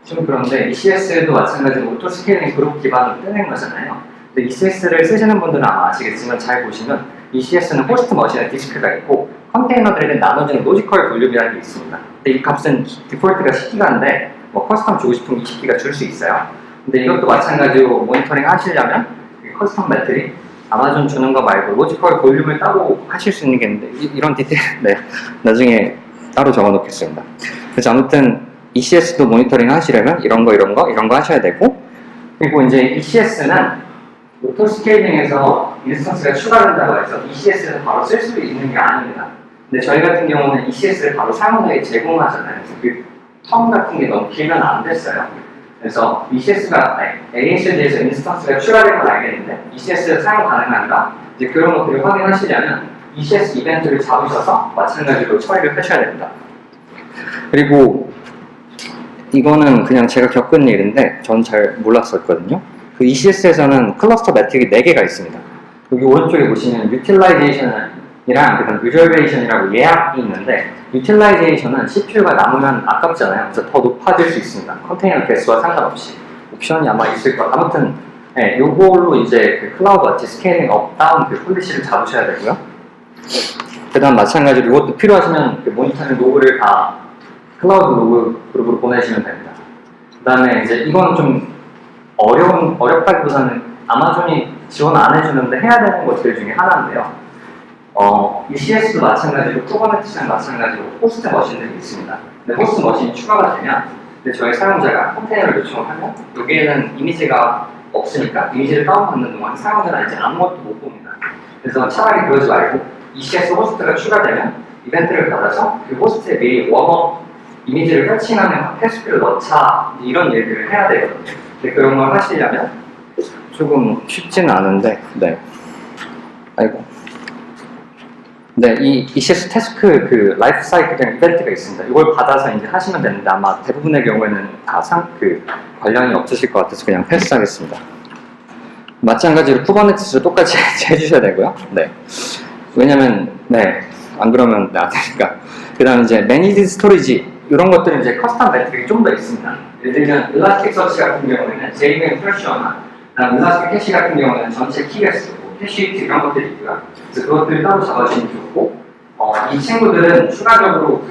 좀 그런데 ECS도 마찬가지로 오토 스케일링 그룹 기반으로 뜨는 거잖아요. 근데 ECS를 쓰시는 분들은 아마 아시겠지만 잘 보시면 ECS는 호스트 머신에 디스크가 있고 컨테이너들에게 나눠지는 로지컬 볼륨이라는 게 있습니다. 근데 이 값은 디폴트가 10기가인데 뭐 커스텀 주고 싶으면 20기가 줄 수 있어요. 근데 이것도 마찬가지로 모니터링 하시려면 커스텀 매트릭 아마존 주는 거 말고 로지컬 볼륨을 따로 하실 수 있는 게 있는데 이런 디테일 나중에 따로 적어 놓겠습니다. 그래서 아무튼 ECS도 모니터링 하시려면 이런 거 하셔야 되고 그리고 이제 ECS는 오토 스케일링에서 인스턴스가 추가된다고 해서 ECS에서 바로 쓸 수 있는 게 아닙니다. 근데 저희 같은 경우는 ECS를 바로 사용자에게 제공하잖아요. 그래서 그 텀 같은 게 너무 길면 안 됐어요. 그래서 ECS가 ASD에서 인스턴스가 추가된 건 알겠는데 ECS를 사용 가능한가? 이제 그런 것들을 확인하시려면 ECS 이벤트를 잡으셔서 마찬가지로 처리를 하셔야 됩니다. 그리고 이거는 그냥 제가 겪은 일인데 전 잘 몰랐었거든요. 그 ECS에서는 클러스터 매트릭이 4개가 있습니다. 여기 오른쪽에 보시면 유틸라이제이션이랑 그다음 리저베이션이라고 예약이 있는데 유틸라이제이션은 CPU가 남으면 아깝잖아요. 그래서 더 높아질 수 있습니다. 컨테이너 개수와 상관없이 옵션이 아마 있을 것 같아요. 아무튼 요걸로 이제 그 클라우드 와치 스케일링 업 다운 그 폴리시를 잡으셔야 되고요. 그다음 마찬가지로 이것도 필요하시면 그 모니터링 로그를 다 클라우드 로그 그룹으로 보내시면 됩니다. 그다음에 이제 이건 좀 어렵다기보다는 아마존이 지원 안 해주는데 해야 되는 것들 중에 하나인데요. ECS도 마찬가지로 쿠버네티스랑 마찬가지로 호스트 머신들이 있습니다. 근데 호스트 머신이 추가가 되면 저희 사용자가 컨테이너를 요청하면 여기에는 이미지가 없으니까 이미지를 다운받는 동안 사용자는 이제 아무것도 못 봅니다. 그래서 차라리 그러지 말고 ECS 호스트가 추가되면 이벤트를 받아서 그 호스트에 미리 웜업 이미지를 패칭하는 패스키를 넣자 이런 얘기를 해야 되거든요. 근데 그런 걸 하시려면 조금 쉽지는 않은데 이 ECS 태스크 그 라이프 사이클이랑 이벤트가 있습니다. 이걸 받아서 이제 하시면 되는데 아마 대부분의 경우에는 다 관련이 없으실 것 같아서 그냥 패스하겠습니다. 마찬가지로 쿠버네티스도 똑같이 해주셔야 되고요. 왜냐면 안 그러면 안 되니까. 그다음 이제 매니지 스토리지 이런 것들은 이제 커스텀 매트릭이 좀 더 있습니다. 예를 들면 일라스틱 서치 같은 경우에는 JVM 프레셔나 일라스틱 캐시 같은 경우는 전체 키게스, 캐시트 이런 것들이 있고요. 그래서 그것들을 따로 잡아주시면 좋고 이 친구들은 추가적으로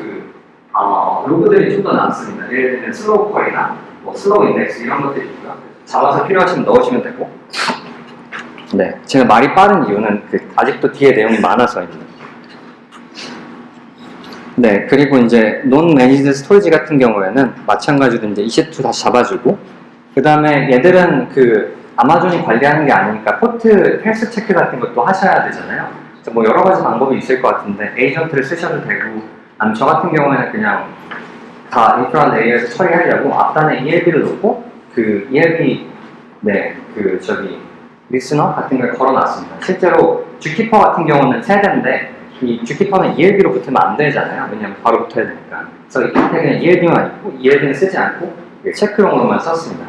로그들이 좀 더 남습니다. 예를 들면 슬로우 컬이나 슬로우 인덱스 이런 것들이 있고요. 잡아서 필요하시면 넣으시면 되고 네, 제가 말이 빠른 이유는 아직도 뒤에 내용이 많아서입니다. 네, 그리고 이제 non-managed 스토리지 같은 경우에는 마찬가지로 이제 EC2 다시 잡아주고, 그 다음에 얘들은 아마존이 관리하는 게 아니니까 포트 헬스 체크 같은 것도 하셔야 되잖아요. 그래서 뭐 여러 가지 방법이 있을 것 같은데 에이전트를 쓰셔도 되고, 아니면 저 같은 경우에는 그냥 다 인프라 레이어에서 처리하려고 앞단에 ELB를 놓고 ELB 리스너 같은 걸 걸어놨습니다. 실제로 주키퍼 같은 경우는 세대인데 이 주키퍼는 ELB로 붙으면 안 되잖아요. 왜냐면 바로 붙어야 되니까. 그래서 이때 그냥 ELB만 있고 ELB는 쓰지 않고 체크용으로만 썼습니다.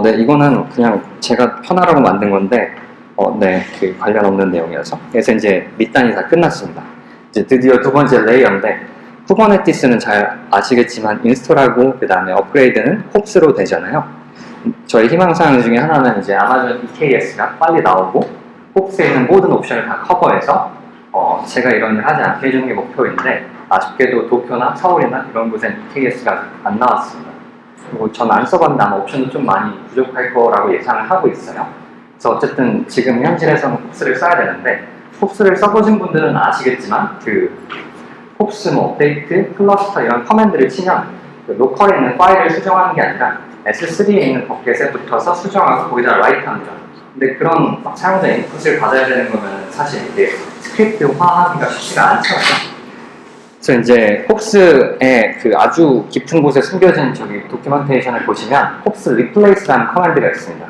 네, 이거는 그냥 제가 편하라고 만든 건데 관련 없는 내용이어서. 그래서 이제 밑단이 다 끝났습니다. 이제 드디어 두 번째 레이어인데, 쿠버네티스는 잘 아시겠지만 인스톨하고 그 다음에 업그레이드는 홉스로 되잖아요. 저희 희망사항 중에 하나는 이제 아마존 EKS가 빨리 나오고 홉스에 있는 모든 옵션을 다 커버해서 제가 이런 일 하지 않게 해주는 게 목표인데, 아쉽게도 도쿄나 서울이나 이런 곳엔 EKS가 안 나왔습니다. 그리고 전 안 써봤는데 아마 옵션도 좀 많이 부족할 거라고 예상을 하고 있어요. 그래서 어쨌든 지금 현실에서는 홉스를 써야 되는데, 홉스를 써보신 분들은 아시겠지만 홉스 업데이트, 클러스터 이런 커맨드를 치면 로컬에 있는 파일을 수정하는 게 아니라 S3에 있는 버켓에 붙어서 수정하고 거기다 라이트합니다. 근데 그런 사용자 인풋을 받아야 되는 거면 사실 이게 스크립트화하기가 쉽지가 않죠. 그래서 이제 홉스의 아주 깊은 곳에 숨겨진 도큐멘테이션을 보시면 홉스 리플레이스라는 커맨드가 있습니다.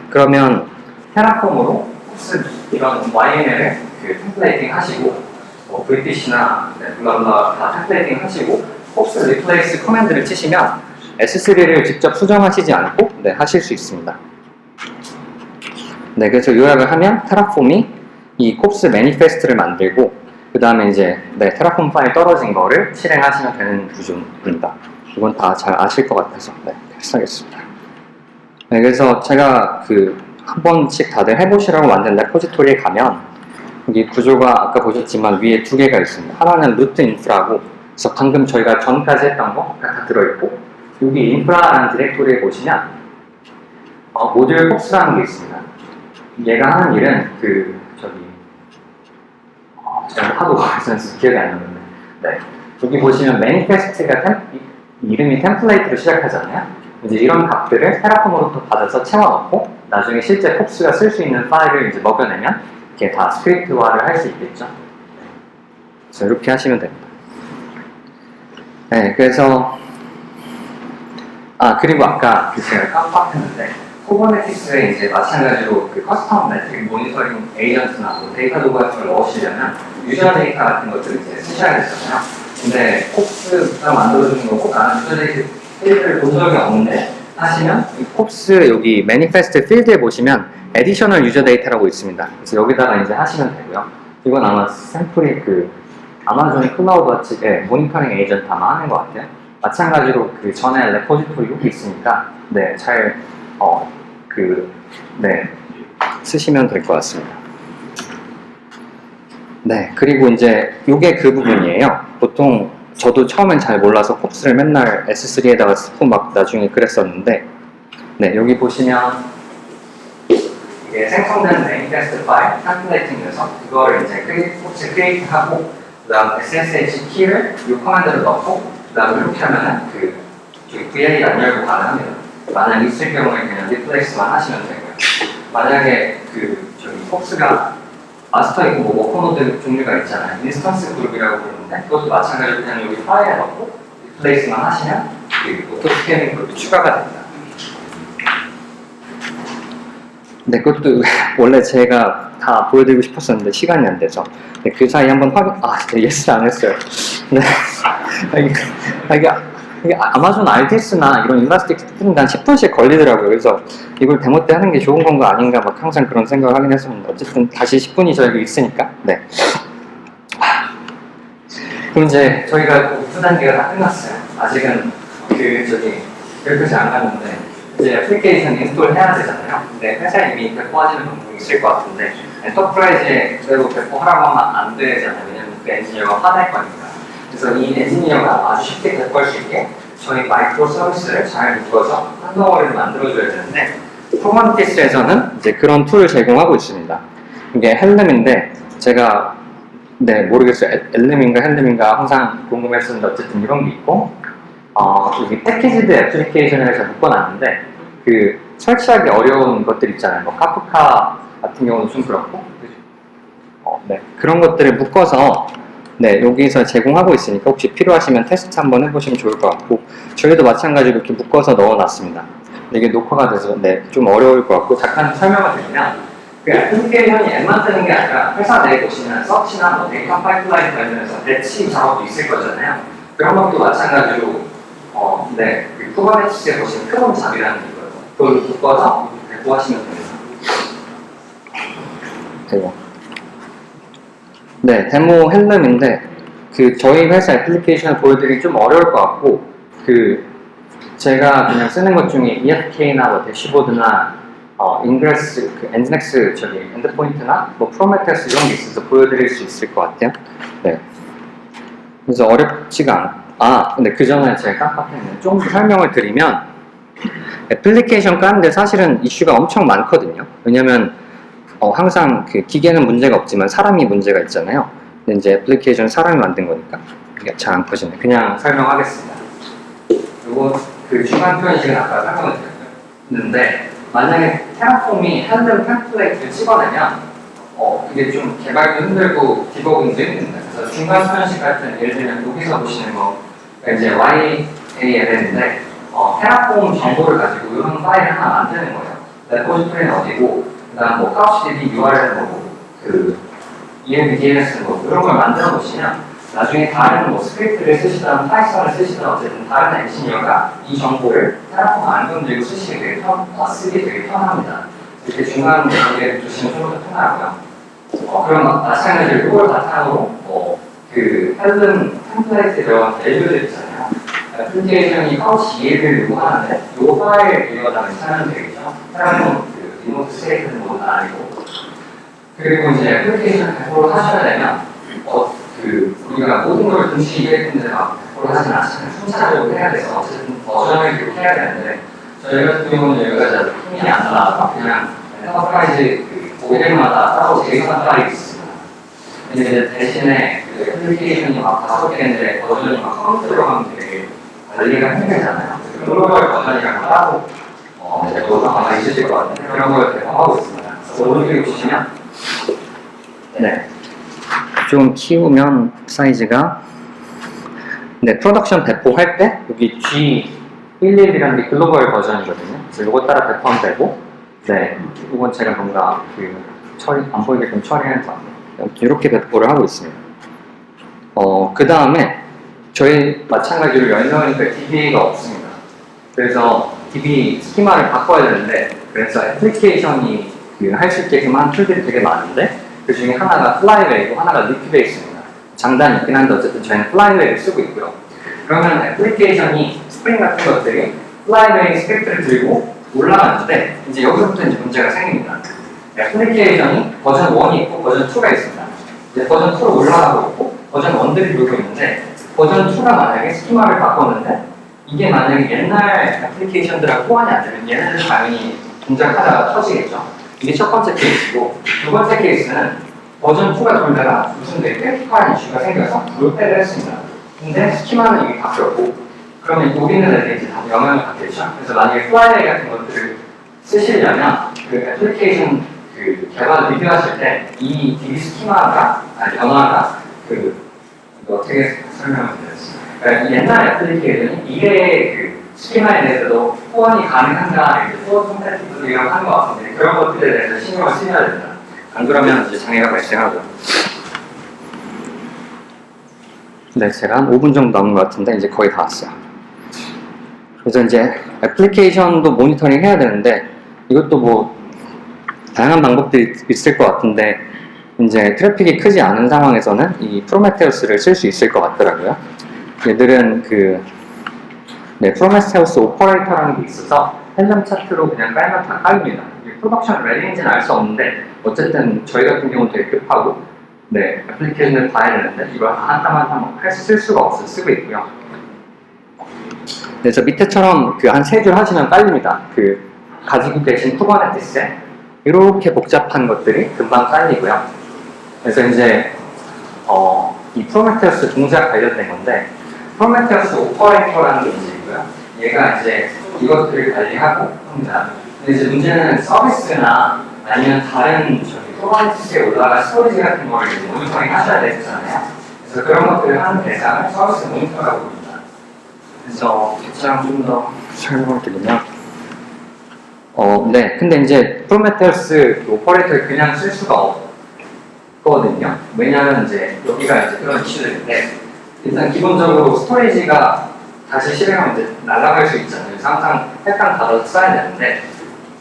그러면 테라폼으로 홉스 이런 YML을 템플레이팅 하시고 브리티시나 블라블라 다 템플레이팅 하시고 홉스 리플레이스 커맨드를 치시면 S3를 직접 수정하시지 않고 하실 수 있습니다. 네, 그래서 요약을 하면 테라폼이 이 홉스 매니페스트를 만들고 그 다음에 이제 테라폼 파일 떨어진 거를 실행하시면 되는 구조입니다. 이건 다 잘 아실 것 같아서 패스하겠습니다. 네, 그래서 제가 한 번씩 다들 해보시라고 만든 레포지토리에 가면 여기 구조가 아까 보셨지만 위에 두 개가 있습니다. 하나는 루트 인프라고, 그래서 방금 저희가 전까지 했던 거 다 들어있고, 여기 인프라라는 디렉토리에 보시면 모듈 홉스라는 게 있습니다. 얘가 하는 일은 제가 하도 말씀해서 기억이 안 나는데, 여기 보시면 매니페스트가 이름이 템플레이트로 시작하잖아요. 이제 이런 값들을 테라폼으로부터 받아서 채워넣고 나중에 실제 홉스가 쓸 수 있는 파일을 이제 먹여내면 이렇게 다 스크립트화를 할 수 있겠죠. 그래서 이렇게 하시면 됩니다. 네, 그래서 그리고 아까 제가 깜빡했는데 쿠버네티스에 이제 마찬가지로 커스텀 매트릭 모니터링 에이전트나 데이터 도구 같은 걸 넣으시려면 유저 데이터 같은 것들을 이제 쓰셔야 되잖아요. 근데 콥스가 만들어주는 거고 나는 유저 데이터 필드를 본 적이 없는데 하시면 콥스 여기 매니페스트 필드에 보시면 애디셔널 유저 데이터라고 있습니다. 그래서 여기다가 이제 하시면 되고요. 이건 아마 샘플이 아마존 클라우드와 측의 모니터링 에이전트 아마 하는 것 같아요. 마찬가지로 전에 레포지토리 여기 있으니까 잘 쓰시면 될 것 같습니다. 네, 그리고 이제 요게 그 부분이에요. 보통 저도 처음엔 잘 몰라서 홉스를 맨날 S3에다가 쓰고 막 나중에 그랬었는데, 여기 보시면 이게 생성된 매니페스트 파일 템플레이팅에서 그거를 이제 홉스 크리에이트하고 그 다음 SSH 키를 이 커맨드를 넣고 그 다음에 이렇게 하면은 VL이 안 열고 가능합니다. 만약 있을 경우에 그냥 리플레이스만 하시면 되고요. 만약에 홉스가 마스터 있고 워커노드 종류가 있잖아요. 인스턴스 그룹이라고 부르는데 그것도 마찬가지로 그냥 여기 파일에 넣고 리플레이스만 하시면 오토 스캐닝 그룹이 추가가 됩니다. 네, 그것도 원래 제가 다 보여드리고 싶었었는데 시간이 안 돼서 그 사이 한번 진짜 예스 안 했어요. 이게 아마존 RDS나 이런 일라스틱 스프링 한 10분씩 걸리더라고요. 그래서 이걸 데모 때 하는 게 좋은 건가 아닌가 막 항상 그런 생각을 하긴 했었는데 어쨌든 다시 10분이 저희가 있으니까 그럼 이제 저희가 2단계가 다 끝났어요. 아직은 여기까지 안 갔는데 이제 애플리케이션 인스톨 해야 되잖아요. 근데 회사에 이미 배포하시는 방법이 있을 것 같은데 엔터프라이즈에 그대로 배포하라고 하면 안 되잖아요. 왜냐면 그 엔지니어가 화낼 거니까. 그래서 이 엔지니어가 아주 쉽게 배포할 수 있게 저희 마이크로 서비스를 잘 묶어서 한 덩어리를 만들어줘야 되는데 쿠버네티스에서는 이제 그런 툴을 제공하고 있습니다. 이게 헬름인데 제가 모르겠어요. 엘름인가 헬름인가 항상 궁금했었는데 어쨌든 이런 게 있고 여기 패키지드 애플리케이션에서 묶어놨는데 그 설치하기 어려운 것들 있잖아요. 뭐 카프카 같은 경우는 좀 그렇고 그런 것들을 묶어서 여기서 제공하고 있으니까 혹시 필요하시면 테스트 한번 해보시면 좋을 것 같고 저희도 마찬가지로 이렇게 묶어서 넣어놨습니다. 근데 이게 녹화가 돼서 좀 어려울 것 같고 잠깐 설명을 드리면 그 애플리케이션이 앱만 뜨는 게 아니라 회사 내에 보시면 서치나 뭐 데이터 파이프라인 관련해서 배치 작업도 있을 거잖아요. 그런 것도 마찬가지로 그 쿠버네티스에 보시면 크롬 잡이라는 게 있거든요. 그걸 묶어서 배포하시면 됩니다. 데모 헬름인데 저희 회사 애플리케이션을 보여드리기 좀 어려울 것 같고 제가 그냥 쓰는 것 중에 EFK나 뭐 대시보드나 인그레스, 엔진엑스 엔드포인트나 뭐 프로메테우스 이런 게 있어서 보여드릴 수 있을 것 같아요. 그래서 어렵지가 근데 그 전에 제가 깜빡했는데 좀 더 설명을 드리면 애플리케이션 까는데 사실은 이슈가 엄청 많거든요. 왜냐면 항상 기계는 문제가 없지만 사람이 문제가 있잖아요. 근데 이제 애플리케이션은 사람이 만든 거니까 이게 잘 안 커지네. 그냥 설명하겠습니다. 요거 중간 표현식은 아까 설명을 드렸는데 만약에 테라폼이 헬름 템플레이트를 찍어내면 이게 좀 개발도 힘들고 디버깅도 힘듭니다. 그래서 중간 표현식 같은 예를 들면 여기서 보시는 거 이제 YAL인데 테라폼 정보를 가지고 이런 파일을 하나 만드는 거예요. 레포지토리는 어디고 그다음 뭐 couchDB URL은 뭐고 EMBDNS는 뭐고 이런 걸 만들어 보시면 나중에 다른 뭐 스크립트를 쓰시든 파이썬을 쓰시든 어쨌든 다른 엔지니어가 이 정보를 테라폼 안 건드리고 쓰기 되게 편합니다. 이렇게 중간 관계를 주시면 좀 더 편하고요. 그럼 마찬가지로 이걸 바탕으로 헬름 템플레이트에 들어간 밸류들 있잖아요. 애플리케이션이 couch EA를 요구하는데 이 파일 이거다 괜찮으면 되겠죠. 테라폼 리모트 스테이트는 뭐 아니고 그리고 이제 애플리케이션 배포를 하셔야 되면 우리가 모든 걸 동시에 이해했는데 막 배포를 하진 않잖아요. 순차적으로 해야 돼서 어쨌든 버전을 기록해야 되는데 저희 같은 경우는 여기가 힘이 안 나와서 그냥 엔터프라이즈 모델마다 따로 제이슨 파일이 있습니다. 근데 대신에 애플리케이션이 막 5개인데 버전이 막 컴퓨터 들어가면 되게 관리가 힘들잖아요. 글로벌 버전이랑 따로 노상 아마 있으실 것 같은데 그런 걸 배포하고 있습니다. 오른쪽에 보시면 좀 키우면 사이즈가 프로덕션 배포할 때 여기 G11이라는 게 글로벌 버전이거든요. 그래서 이거 따라 배포하면 되고 이건 제가 뭔가 처리 안 보이게끔 처리하는 것 같아요. 이렇게 배포를 하고 있습니다. 그 다음에 저희 마찬가지로 열명이니까 DBA가 없습니다. 그래서 DB 스키마를 바꿔야 되는데 그래서 애플리케이션이 할 수 있게끔 한 툴들이 되게 많은데 그 중에 하나가 플라이웨이고 하나가 리퀴베이스입니다. 장단이 있긴 한데 어쨌든 저희는 플라이웨이를 쓰고 있고요. 그러면 애플리케이션이 스프링 같은 것들이 플라이웨이 스크립트를 들고 올라가는데 이제 여기서부터 이제 문제가 생깁니다. 애플리케이션이 버전 1이 있고 버전 2가 있습니다. 이제 버전 2로 올라가고 있고 버전 1들이 돌고 있는데 버전 2가 만약에 스키마를 바꿨는데 이게 만약에 옛날 애플리케이션들하고 호환이 안 되면 얘네들 당연히 동작하다가 터지겠죠. 이게 첫 번째 케이스고 두 번째 케이스는 버전 2가 돌다가 무슨 되게 크리티컬한 이슈가 생겨서 롤백을 했습니다. 근데 스키마는 이게 바뀌었고 그러면 여기 있는 애들이 이제 다 영향을 받겠죠. 그래서 만약에 플라이웨이 같은 것들을 쓰시려면 애플리케이션 개발 리뷰하실 때 이 DB 스키마가 변화가 어떻게 설명을 드렸습니다. 그러니까 옛날 애플리케이션이 이게 스키마에 대해서도 호환이 가능한가, 소어 컴패티블 이런 하는 것 같은데 그런 것들에 대해서 신경을 쓰셔야 됩니다. 안 그러면 이제 장애가 발생하고요. 제가 한 5분 정도 남은 것 같은데 이제 거의 다 왔어요. 그래서 이제 애플리케이션도 모니터링 해야 되는데 이것도 뭐 다양한 방법들이 있을 것 같은데 이제 트래픽이 크지 않은 상황에서는 이 프로메테우스를 쓸 수 있을 것 같더라고요. 얘들은 프로메테우스 오퍼레이터라는 게 있어서 헬름 차트로 그냥 깔면 다 깔립니다. 프로덕션 레디인지는 알 수 없는데 어쨌든 저희 같은 경우는 되게 급하고 애플리케이션을 봐야 되는데 이걸 한 땀 한 땀 쓸 수가 없어서 쓰고 있고요. 그래서 밑에처럼 그 한 3줄 하시면 깔립니다. 그 가지고 계신 쿠버네티스에 이렇게 복잡한 것들이 금방 깔리고요. 그래서 이제 이 프로메테우스 동작 관련된 건데, 프로메테우스 오퍼레이터라는 게 이제 있고요. 얘가 이제 이것들을 관리하고 합니다. 근데 이제 문제는 서비스나 아니면 다른 쿠버네티스에 올라갈 스토리지 같은 거를 이제 모니터링 하셔야 되잖아요. 그래서 그런 것들을 하는 대상을 서비스 모니터라고 부릅니다. 그래서 대체랑 좀 더 설명을 드리면, 네. 근데 이제 프로메테우스 오퍼레이터를 그냥 쓸 수가 없거든요. 왜냐하면 이제 여기가 이제 그런 이슈들인데, 일단 기본적으로 스토리지가 다시 실행하면 이제 날아갈 수 있잖아요. 그래서 항상 획당 닫아서 써야 되는데,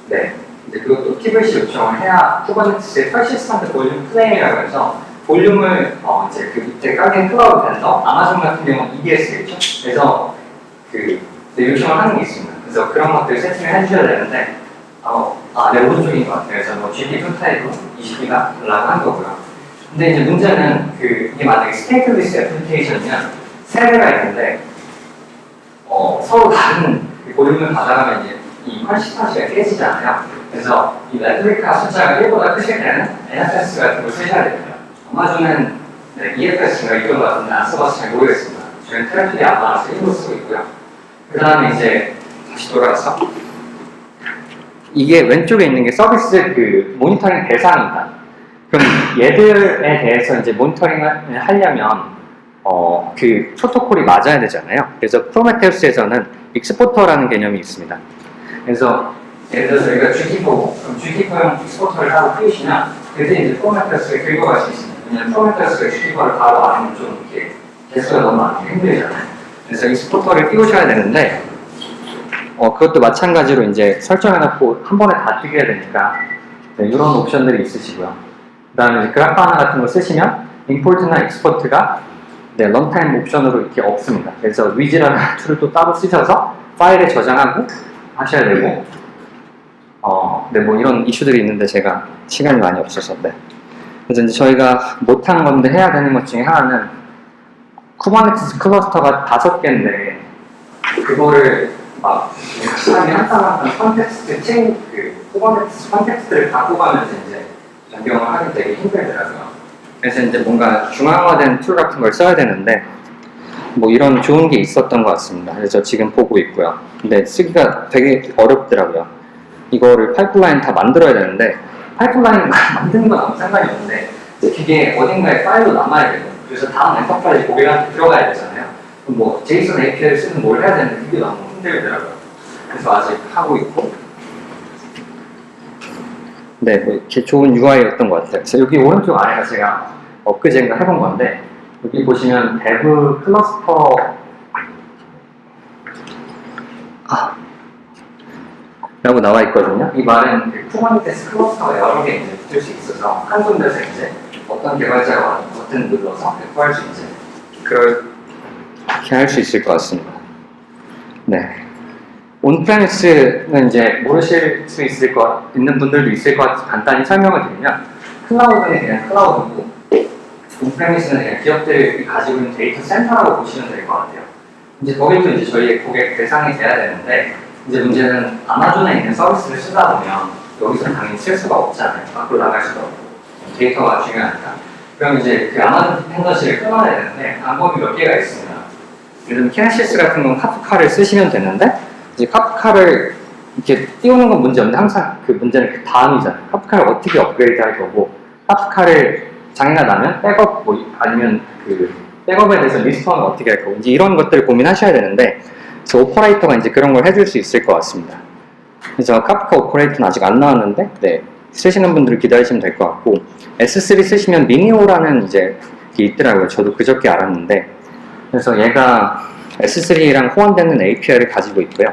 네. 이제 그것도 PVC 요청을 해야 쿠버네티스의 퍼시스턴트 볼륨 클레임이라고 해서 볼륨을 이제 그 밑에 깔린 클라우드 벤더, 아마존 같은 경우는 EBS겠죠. 그래서 그 요청을 하는 게 있습니다. 그래서 그런 것들 세팅을 해주셔야 되는데, 네, 오른쪽인 것 같아요. 그래서 뭐 GP2 타입으로 20기가 라고 한 거고요. 근데 이제 문제는 이게 만약에 스테이트리스 애플리케이션이면 세 개가 있는데, 서로 다른 볼륨을 받아가면 이제 이 컨시스턴시가 깨지잖아요. 그래서 이 레플리카 숫자가 1보다 크실 때는 NFS 같은 걸 쓰셔야 됩니다. 아마존은 네, EFS인가 이런 거 같은데 안 써봐서 잘 모르겠습니다. 저희는 트래픽이 안 많아서 1로 쓰고 있고요. 그 다음에 이제 다시 돌아가서 이게 왼쪽에 있는 게 서비스 그 모니터링 대상입니다. 그럼 얘들에 대해서 이제 모니터링을 하려면 그 프로토콜이 맞아야 되잖아요. 그래서 프로메테우스에서는 익스포터라는 개념이 있습니다. 그래서 예를 들어서 저희가 G키퍼고, 그럼 G키퍼용 익스포터를 하고 끼우시면 그때 이제 프로메테우스를 긁어갈 수 있습니다. 왜냐면 프로메테우스가 G키퍼를 바로 안으면 좀 이렇게 개수가 너무 많기 힘들잖아요. 그래서 익스포터를 끼우셔야 되는데, 그것도 마찬가지로 이제 설정해놓고 한 번에 다 뛰게 되니까 네, 이런 옵션들이 있으시고요. 그 다음에 그래파나 같은 거 쓰시면 임포트나 익스포트가 네, 런타임 옵션으로 이렇게 없습니다. 그래서 위즈라는 툴을 또 따로 쓰셔서 파일에 저장하고 하셔야 되고, 네, 뭐 이런 이슈들이 있는데 제가 시간이 많이 없어서, 네. 그래서 이제 저희가 못한 건데 해야 되는 것 중에 하나는 쿠버네티스 클러스터가 5개인데, 그거를 막 사람이 한 사람 한 컨텍스트 체인 쿠버네티스 컨텍스트를 갖고 가면서 이제 변경을 하기 되게 힘들더라고요. 그래서 이제 뭔가 중앙화된 툴 같은 걸 써야 되는데 뭐 이런 좋은 게 있었던 것 같습니다. 그래서 지금 보고 있고요. 근데 쓰기가 되게 어렵더라고요. 이거를 파이프라인 다 만들어야 되는데 파이프라인 만드는 건 아무 상관이 없는데 그게 어딘가에 파일로 남아야 돼요. 그래서 다음 엔터프라이즈 고객한테 들어가야 되잖아요. 그럼 뭐 JSON API를 쓰면 뭘 해야 되는데 그게 너무 힘들더라고요. 그래서 아직 하고 있고, 네, 뭐 이렇게 좋은 UI였던 것 같아요. 그래서 여기 오른쪽 아래가 제가 엊그제인가 해본 건데, 여기 보시면 데브 클러스터 라고 나와 있거든요. 이 말은 그 쿠버네티스 클러스터가 여러 개 이제 붙을 수 있어서 한 군데서 이제 어떤 개발자가 버튼 눌러서 배포할 수 이제 그렇게 할 수 있을 것 같습니다. 네. 온프레미스는 이제 모르실 수 있는 분들도 있을 것 같아서 간단히 설명을 드리면, 클라우드는 그냥 클라우드고, 온프레미스는 그냥 기업들이 가지고 있는 데이터 센터라고 보시면 될 것 같아요. 이제 거기도 이제 저희의 고객 대상이 돼야 되는데, 이제 문제는 아마존에 있는 서비스를 쓰다 보면 여기서 당연히 쓸 수가 없잖아요. 밖으로 나갈 수가 없고 데이터가 중요하니까. 그럼 이제 그 아마존 디펜던시를 끊어내야 되는데 방법이 몇 개가 있습니다. 예를 들면 키네시스 같은 건 카프카를 쓰시면 되는데, 이제 카프카를 이렇게 띄우는 건 문제 없는데 항상 그 문제는 그 다음이잖아요. 카프카를 어떻게 업그레이드 할 거고, 카프카를 장애가 나면 백업 아니면 그 백업에 대해서 리스토어는 어떻게 할 거고, 이제 이런 것들을 고민하셔야 되는데, 그래서 오퍼레이터가 이제 그런 걸 해줄 수 있을 것 같습니다. 그래서 카프카 오퍼레이터는 아직 안 나왔는데, 네, 쓰시는 분들은 기다리시면 될 것 같고, S3 쓰시면 미니오라는 이제 게 있더라고요. 저도 그저께 알았는데, 그래서 얘가 S3랑 호환되는 API를 가지고 있고요.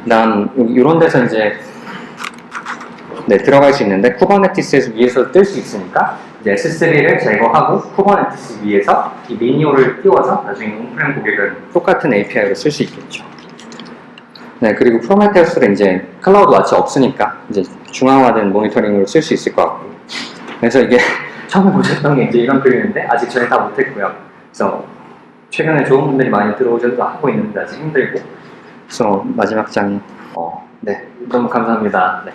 그다음 이런 데서 이제 네, 들어갈 수 있는데 쿠버네티스 위에서 뜰 수 있으니까 이제 S3를 제거하고 쿠버네티스 위에서 이 미니오를 띄워서 나중에 온프렘 고객은 똑같은 API로 쓸 수 있겠죠. 네, 그리고 프로메테우스를 이제 클라우드 와치 없으니까 이제 중앙화된 모니터링으로 쓸 수 있을 것 같고, 그래서 이게 처음에 보셨던 게 이제 이런 그림인데 아직 저희 다 못했고요. 그래서 최근에 좋은 분들이 많이 들어오셔서 하고 있는데 아직 힘들고. 그래서 마지막 장이 네, 너무 감사합니다. 네.